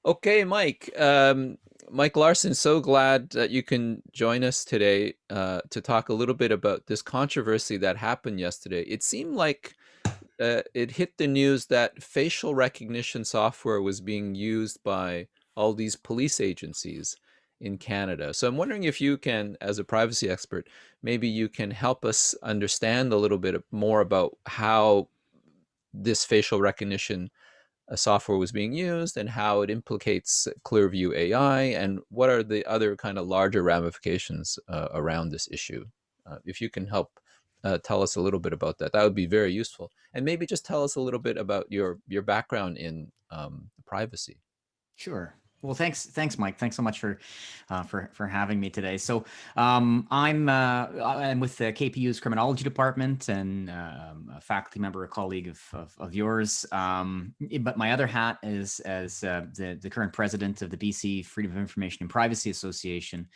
Okay, Mike. Mike Larsen, so glad that you can join us today to talk a little bit about this controversy that happened yesterday. It seemed like it hit the news that facial recognition software was being used by all these police agencies in Canada. So I'm wondering if you can, as a privacy expert, maybe you can help us understand a little bit more about how this facial recognition software was being used and how it implicates Clearview AI and what are the other kind of larger ramifications around this issue. If you can help tell us a little bit about that, that would be very useful. And maybe just tell us a little bit about your background in privacy. Sure. Well, thanks, Mike. Thanks so much for having me today. So, I'm with the KPU's criminology department and a faculty member, a colleague of yours. But my other hat is as the current president of the BC Freedom of Information and Privacy Association,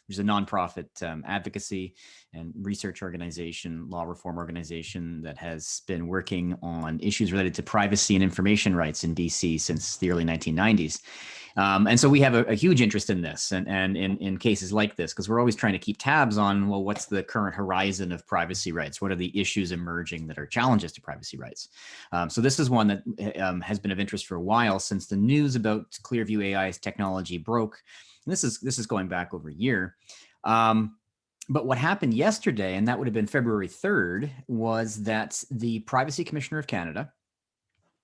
which is a nonprofit advocacy and research organization, law reform organization that has been working on issues related to privacy and information rights in BC since the early 1990s. And so we have a huge interest in this and in cases like this, because we're always trying to keep tabs on, well, what's the current horizon of privacy rights? What are the issues emerging that are challenges to privacy rights? So this is one that has been of interest for a while since the news about Clearview AI's technology broke. And this is going back over a year. But what happened yesterday, and that would have been February 3rd, was that the Privacy Commissioner of Canada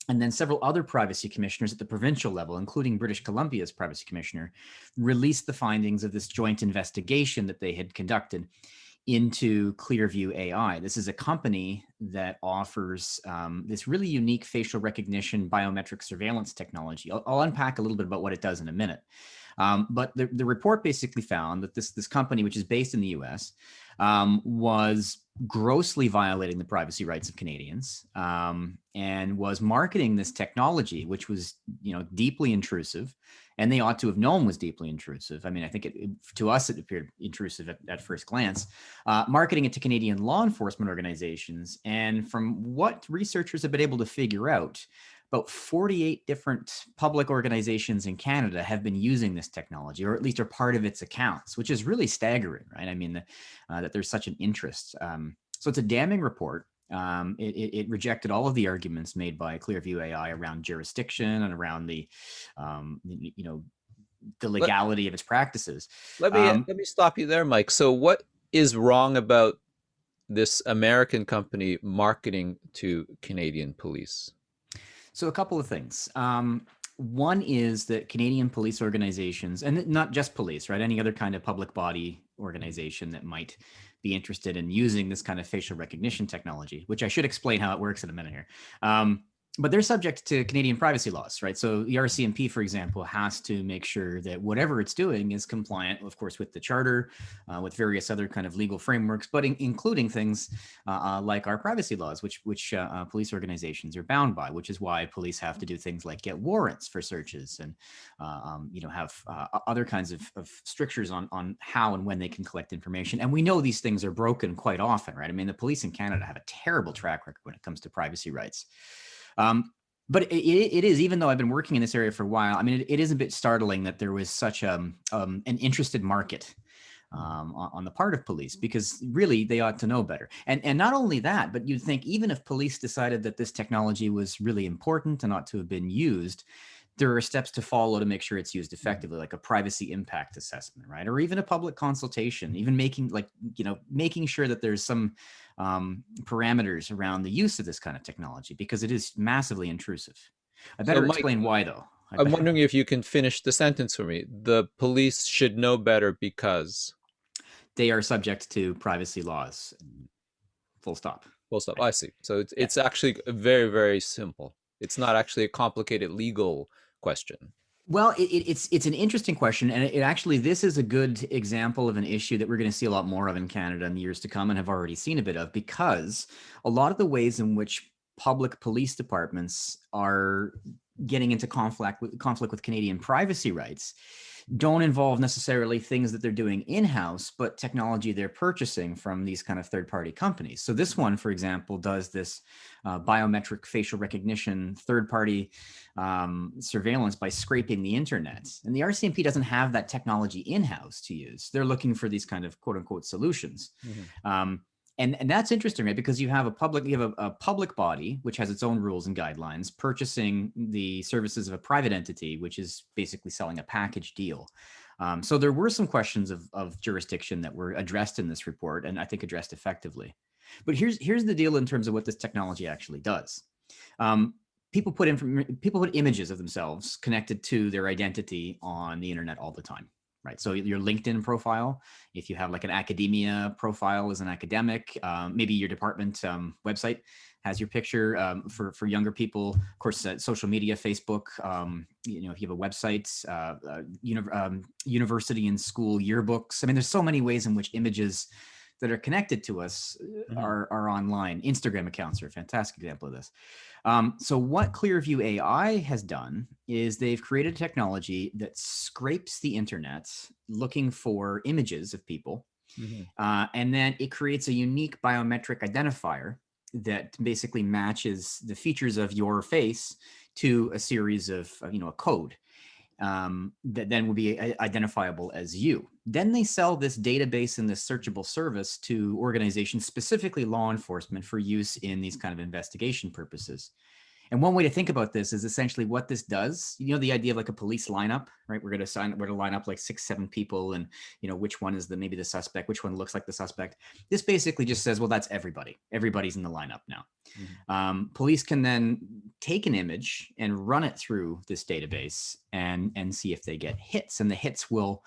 and then several other privacy commissioners at the provincial level, including British Columbia's privacy commissioner, released the findings of this joint investigation that they had conducted into Clearview AI. This is a company that offers this really unique facial recognition biometric surveillance technology. I'll unpack a little bit about what it does in a minute. But the report basically found that this company, which is based in the US, was grossly violating the privacy rights of Canadians and was marketing this technology, which was deeply intrusive, and they ought to have known was deeply intrusive. I mean, I think to us it appeared intrusive at first glance, marketing it to Canadian law enforcement organizations. And from what researchers have been able to figure out, about 48 different public organizations in Canada have been using this technology, or at least are part of its accounts, which is really staggering, right? I mean, that there's such an interest. So it's a damning report. It rejected all of the arguments made by Clearview AI around jurisdiction and around the Let, legality of its practices. let me stop you there, Mike. So what is wrong about this American company marketing to Canadian police? So a couple of things. One is that Canadian police organizations, and not just police, right? Any other kind of public body organization that might be interested in using this kind of facial recognition technology, which I should explain how it works in a minute here. But they're subject to Canadian privacy laws, right? So the RCMP, for example, has to make sure that whatever it's doing is compliant, of course, with the charter, with various other kind of legal frameworks, but including things like our privacy laws, which police organizations are bound by, which is why police have to do things like get warrants for searches and have other kinds of strictures on how and when they can collect information. And we know these things are broken quite often, right? I mean, the police in Canada have a terrible track record when it comes to privacy rights. But it is, even though I've been working in this area for a while, I mean, it is a bit startling that there was such an interested market on the part of police, because really they ought to know better. And not only that, but you'd think even if police decided that this technology was really important and ought to have been used, there are steps to follow to make sure it's used effectively, like a privacy impact assessment, right? Or even a public consultation, even making sure that there's some parameters around the use of this kind of technology, because it is massively intrusive. I So, better Mike, explain why, though. I'm wondering if you can finish the sentence for me. The police should know better because They are subject to privacy laws. Full stop. full stop. Right. I see. So it's Yeah. it's actually very, very simple. It's not actually a complicated legal question. Well, it's an interesting question, and it actually, this is a good example of an issue that we're going to see a lot more of in Canada in the years to come, and have already seen a bit of, because a lot of the ways in which public police departments are getting into conflict with Canadian privacy rights don't involve necessarily things that they're doing in-house, but technology they're purchasing from these kind of third-party companies. So this one, for example, does this biometric facial recognition, third-party surveillance by scraping the internet. And the RCMP doesn't have that technology in-house to use. They're looking for these kind of quote-unquote solutions. Mhm. Um, and that's interesting, right? Because you have a public body which has its own rules and guidelines purchasing the services of a private entity, which is basically selling a package deal. So there were some questions of jurisdiction that were addressed in this report, and I think addressed effectively. But here's the deal in terms of what this technology actually does. Um, people put images of themselves connected to their identity on the internet all the time, right? So your LinkedIn profile, if you have like an academia profile as an academic, maybe your department website has your picture. For younger people, of course, social media, Facebook. If you have a website, university and school yearbooks. I mean, there's so many ways in which images that are connected to us Mhm. are online. Instagram accounts are a fantastic example of this. So what Clearview AI has done is they've created a technology that scrapes the internet looking for images of people, Mhm. and then it creates a unique biometric identifier that basically matches the features of your face to a series of, a code that then will be identifiable as you. Then they sell this database and this searchable service to organizations, specifically law enforcement, for use in these kind of investigation purposes. And one way to think about this is essentially what this does. The idea of like a police lineup, right? We're to line up like 6, 7 people, and which one is maybe the suspect, which one looks like the suspect. This basically just says, well, that's everybody. Everybody's in the lineup now. Mhm. Police can then take an image and run it through this database and see if they get hits, and the hits will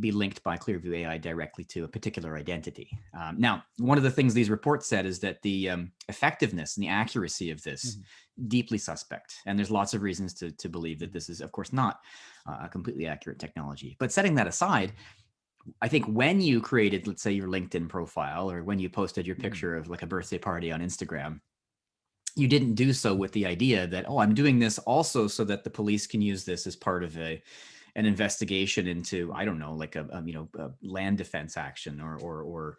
be linked by Clearview AI directly to a particular identity. Now, one of the things these reports said is that the effectiveness and the accuracy of this Mhm. deeply suspect, and there's lots of reasons to believe that this is, of course, not a completely accurate technology. But setting that aside, I think when you created, let's say, your LinkedIn profile, or when you posted your Mhm. picture of like a birthday party on Instagram, you didn't do so with the idea that, oh, I'm doing this also so that the police can use this as part of an investigation into, I don't know, like a land defense action, or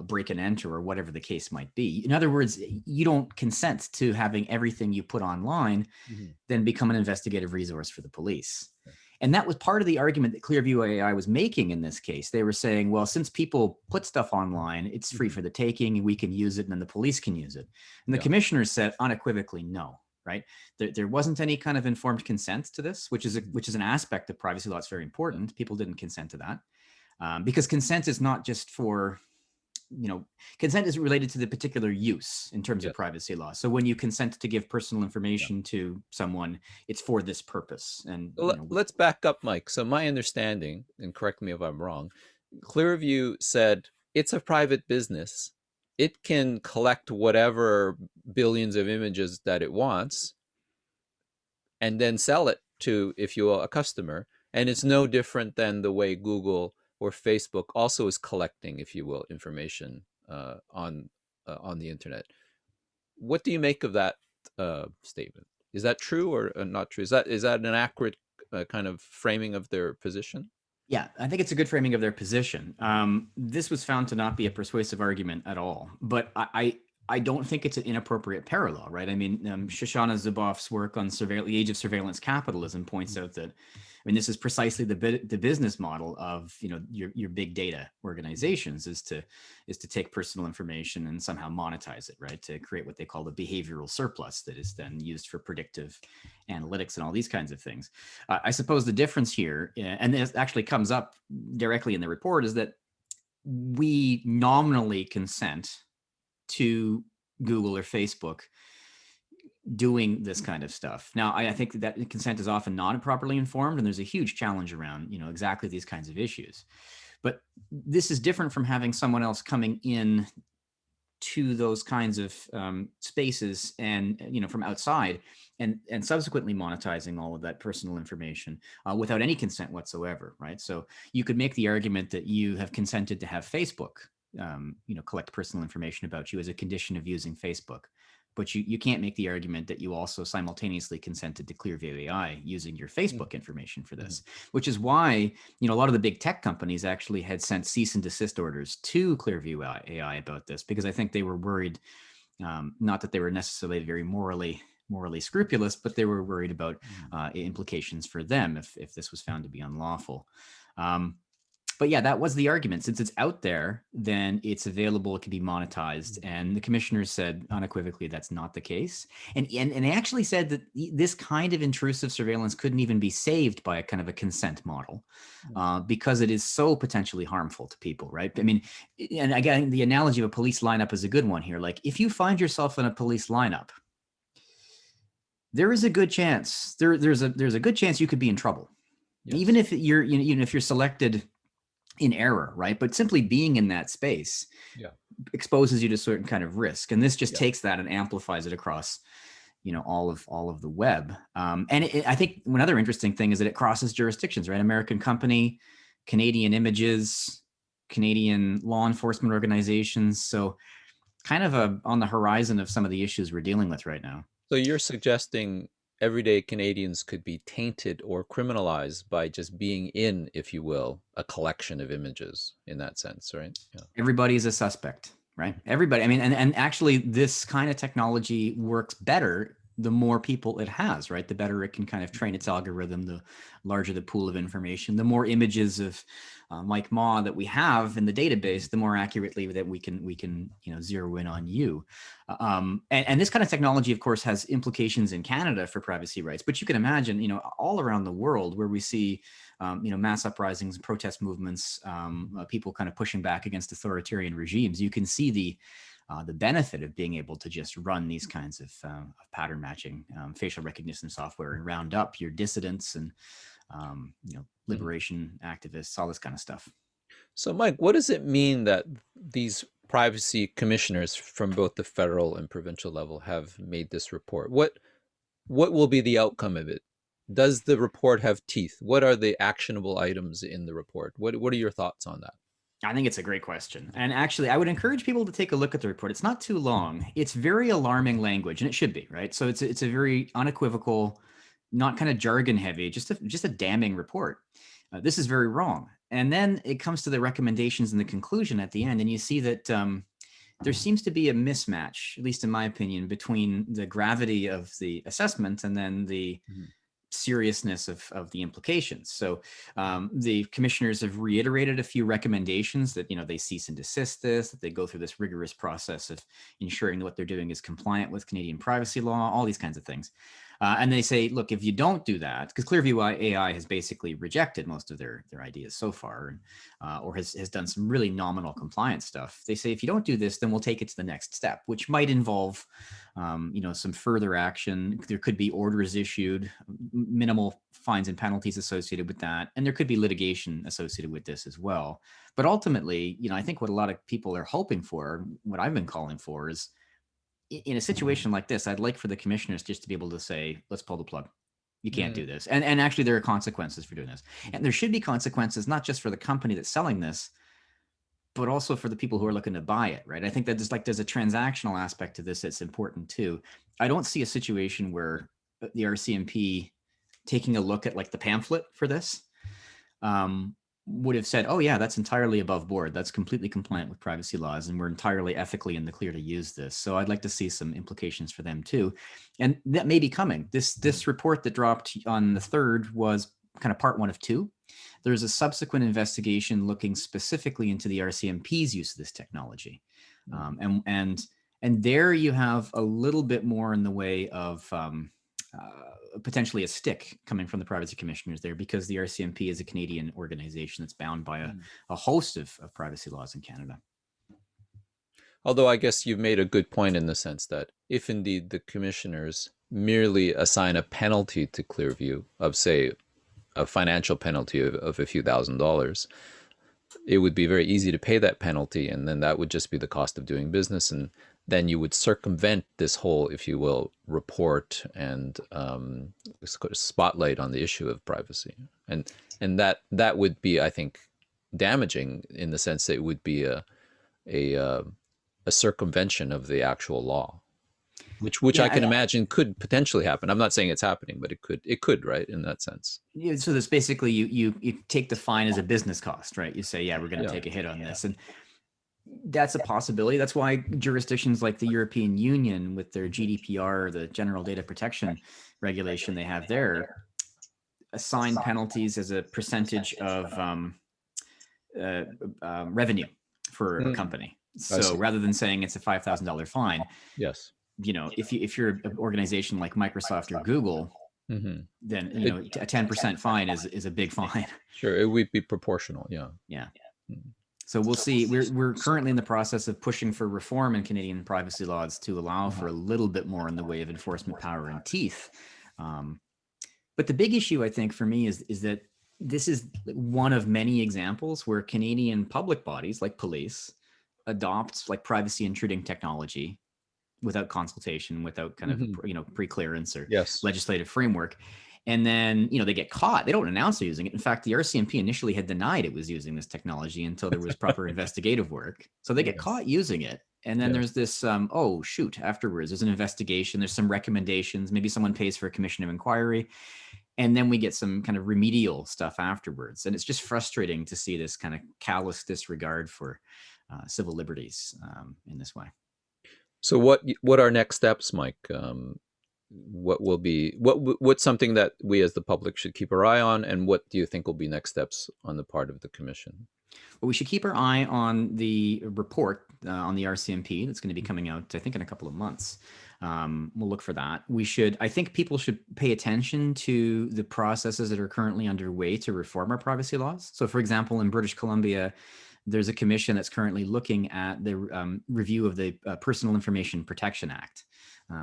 break and enter, or whatever the case might be. In other words, you don't consent to having everything you put online Mhm. then become an investigative resource for the police. Yeah. And that was part of the argument that Clearview AI was making in this case. They were saying, well, since people put stuff online, it's free Mhm. for the taking, and we can use it, and then the police can use it. And the Yeah. commissioners said unequivocally no. Right? There wasn't any kind of informed consent to this, Mhm. which is an aspect of privacy law that's very Yeah. important. People didn't consent to that, because consent is not just for, consent is related to the particular use in terms of Yes. privacy law. So when you consent to give personal Yeah. information to someone, it's for this purpose. And So let's back up, Mike. So my understanding, and correct me if I'm wrong, Clearview said it's a private business. It can collect whatever billions of images that it wants and then sell it to, if you will, a customer. And it's no different than the way Google or Facebook also is collecting, if you will, information on the internet. What do you make of that statement? Is that true or not true? Is that an accurate kind of framing of their position? Yeah, I think it's a good framing of their position. This was found to not be a persuasive argument at all, but I don't think it's an inappropriate parallel, right? I mean, Mhm. Shoshana Zuboff's work on the age of surveillance capitalism points Mhm. out that, I mean, this is precisely the business model of your big data Mhm. organizations is to take personal information and somehow monetize it, right? To create what they call the behavioral surplus that is then used for predictive analytics and all these kinds of things. I suppose the difference here, and this actually comes up directly in the report, is that we nominally consent to Google or Facebook doing this kind of stuff. Now, I think that consent is often not properly informed, and there's a huge challenge around exactly these kinds of issues. But this is different from having someone else coming in to those kinds of spaces, and from outside, and subsequently monetizing all of that personal information without any consent whatsoever, right? So you could make the argument that you have consented to have Facebook collect personal information about you as a condition of using Facebook. but you can't make the argument that you also simultaneously consented to Clearview AI using your Mm, Facebook information for mhm, this, which is why, a lot of the big tech companies actually had sent cease and desist orders to Clearview AI about this, because I think they were worried, not that they were necessarily very morally scrupulous, but they were worried about mhm, implications for them if this was found to be unlawful. Um, but yeah, that was the argument. Since it's out there, then it's available. It can be monetized. mhm. And the commissioners said unequivocally that's not the case. And they actually said that this kind of intrusive surveillance couldn't even be saved by a kind of a consent model, Mm, because it is so potentially harmful to people, right? I mean, and again, the analogy of a police lineup is a good one here. Like, if you find yourself in a police lineup, there is a good chance there's a good chance you could be in trouble, even yes. if you're even if you're selected in error, right? But simply being in that space Yeah. exposes you to certain kind of risk, and this just Yeah. takes that and amplifies it across, all of the web. And I think one other interesting thing is that it crosses jurisdictions, right? American company, Canadian images, Canadian law enforcement organizations. So kind of on the horizon of some of the issues we're dealing with right now. So you're suggesting everyday Canadians could be tainted or criminalized by just being in, if you will, a collection of images in that sense, right? Yeah. Everybody's a suspect, right? Everybody. I mean, and actually, this kind of technology works better the more people it has, right? The better it can kind of train its algorithm, the larger the pool of information, the more images of Mike Ma that we have in the Mhm. database, the more accurately that we can zero in on you. And this kind of technology, of course, has implications in Canada for privacy rights. But you can imagine, all around the world where we see mass uprisings, protest movements, people kind of pushing back against authoritarian regimes. You can see the benefit of being able to just run these kinds of pattern matching facial recognition software and round up your dissidents and Mhm. liberation activists, all this kind of stuff. So, Mike, what does it mean that these privacy commissioners from both the federal and provincial level have made this report? What will be the outcome of it? Does the report have teeth? What are the actionable items in the report? What are your thoughts on that? I think it's a great question. And actually, I would encourage people to take a look at the report. It's not too long. It's very alarming language, and it should be, right? So it's a very unequivocal, not kind of jargon heavy, just a damning report. This is very wrong. And then it comes to the recommendations and the conclusion at the end, and you see that there seems to be a mismatch, at least in my opinion, between the gravity of the assessment and then the Mhm. seriousness of the implications. So the commissioners have reiterated a few recommendations that they cease and desist this, that they go through this rigorous process of ensuring that what they're doing is compliant with Canadian privacy law, all these kinds of things. And they say, look, if you don't do that, because Clearview AI has basically rejected most of their ideas so far, or has done some really nominal compliance stuff. They say if you don't do this, then we'll take it to the next step, which might involve some further action. There could be orders issued, minimal fines and penalties associated with that, and there could be litigation associated with this as well. But ultimately, I think what a lot of people are hoping for, what I've been calling for, is in a situation like this, I'd like for the commissioners just to be able to say, let's pull the plug. You can't Mm, do this. And actually, there are consequences for doing this. mhm, And there should be consequences, not just for the company that's selling this, but also for the people who are mhm, looking to buy it, right? I think that there's a transactional aspect to this that's important too. I don't see a situation where the RCMP taking a look at like the pamphlet for this would have said, "Oh yeah, that's entirely above board. That's completely compliant with privacy laws, and we're entirely ethically in the clear to use this." So I'd like to see some implications for them too, and that may be coming. This mhm, this report that dropped on the 3rd was kind of part one of two. There's a subsequent investigation looking specifically into the RCMP's use of this technology, mhm. um, and and and there you have a little bit more in the way of potentially a stick coming from the privacy commissioners there, because the RCMP is a Canadian organization that's bound by a, Mm. a host of privacy laws in Canada. Although I guess you've made a good point in the sense that if indeed the commissioners merely assign a penalty to Clearview of, say, a financial penalty of a few $1,000s, it would be very easy to pay that penalty, and then that would just be the cost of doing business, and then you would circumvent this whole, if you will, report and spotlight on the issue of privacy, and that would be, I think, damaging in the sense that it would be a a circumvention of the actual law. which I Yeah, can imagine could potentially happen. I'm not saying it's happening, but it could, right, in that sense. so there's basically you take the fine as a business cost, right? You say, yeah, we're going to Yeah. take a hit on this, and that's a possibility. That's why jurisdictions like the European Union, with their GDPR, the General Data Protection Regulation they have there, assign penalties as a percentage of uh, revenue for a Mm, company. I So see. rather than saying it's a $5,000 fine, Yes. if you're an organization like Microsoft or Google, Hmm. then It, a 10% fine is a big fine. sure, it would be proportional. Yeah. Yeah. Mm. So we'll see. We're currently in the process of pushing for reform in Canadian privacy laws to allow for a little bit more in the way of enforcement power and teeth. Um, but the big issue, I think, for me is that this is one of many examples where Canadian public bodies like police adopt like privacy intruding technology without consultation, without kind of Hmm. pre-clearance or Yes. legislative framework. And then they get caught. They don't announce they're using it. In fact, the RCMP initially had denied it was using this technology until there was proper investigative work. So they get Yeah. caught using it. And then Yes. there's this, oh, shoot, afterwards, there's an investigation, there's some recommendations, maybe someone pays for a commission of inquiry, and then we get some kind of remedial stuff afterwards. And it's just frustrating to see this kind of callous disregard for civil liberties in this way. So what are next steps, Mike? What will be what's something that we as the public should keep our eye on, and what do you think will be next steps on the part of the commission? But we should keep our eye on the report on the RCMP that's going to be coming out, I think, in a couple of months. We'll look for that. I think people should pay attention to the processes that are currently underway to reform our privacy laws. So, for example, in British Columbia, there's a commission that's currently looking at the review of the Personal Information Protection Act.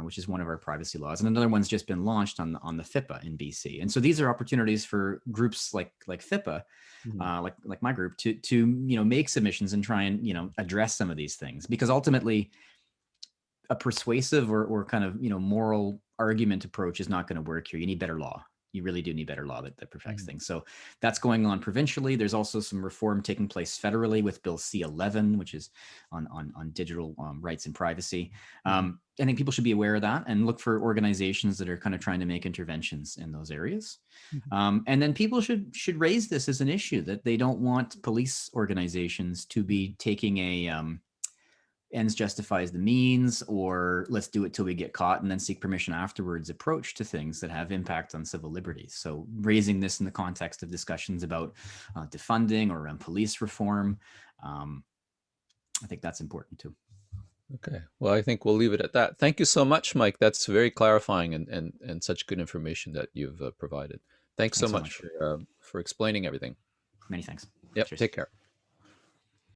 Which is one of our privacy laws, and another one's just been launched on the FIPA in BC. And so these are opportunities for groups like FIPA, Mhm. like my group, to make submissions and try and address some of these things, because ultimately a persuasive or kind of moral argument approach is not going to work here. You need better law. You really do need better law that perfects Mhm. things. So that's going on provincially. There's also some reform taking place federally with Bill C-11, which is on digital rights and privacy. Mhm. I think people should be aware of that and look for organizations that are kind of trying to make interventions in those areas. Mhm. And then people should raise this as an issue, that they don't want police organizations to be taking a ends justifies the means, or let's do it till we get caught and then seek permission afterwards approach to things that have impact on civil liberties. So raising this in the context of discussions about defunding or around police reform, um, I think that's important too. Okay. Well, I think we'll leave it at that. Thank you so much, Mike. That's very clarifying and such good information that you've provided. Thanks so Thanks so much much. for explaining everything. Many thanks. Yep. Cheers. Take care.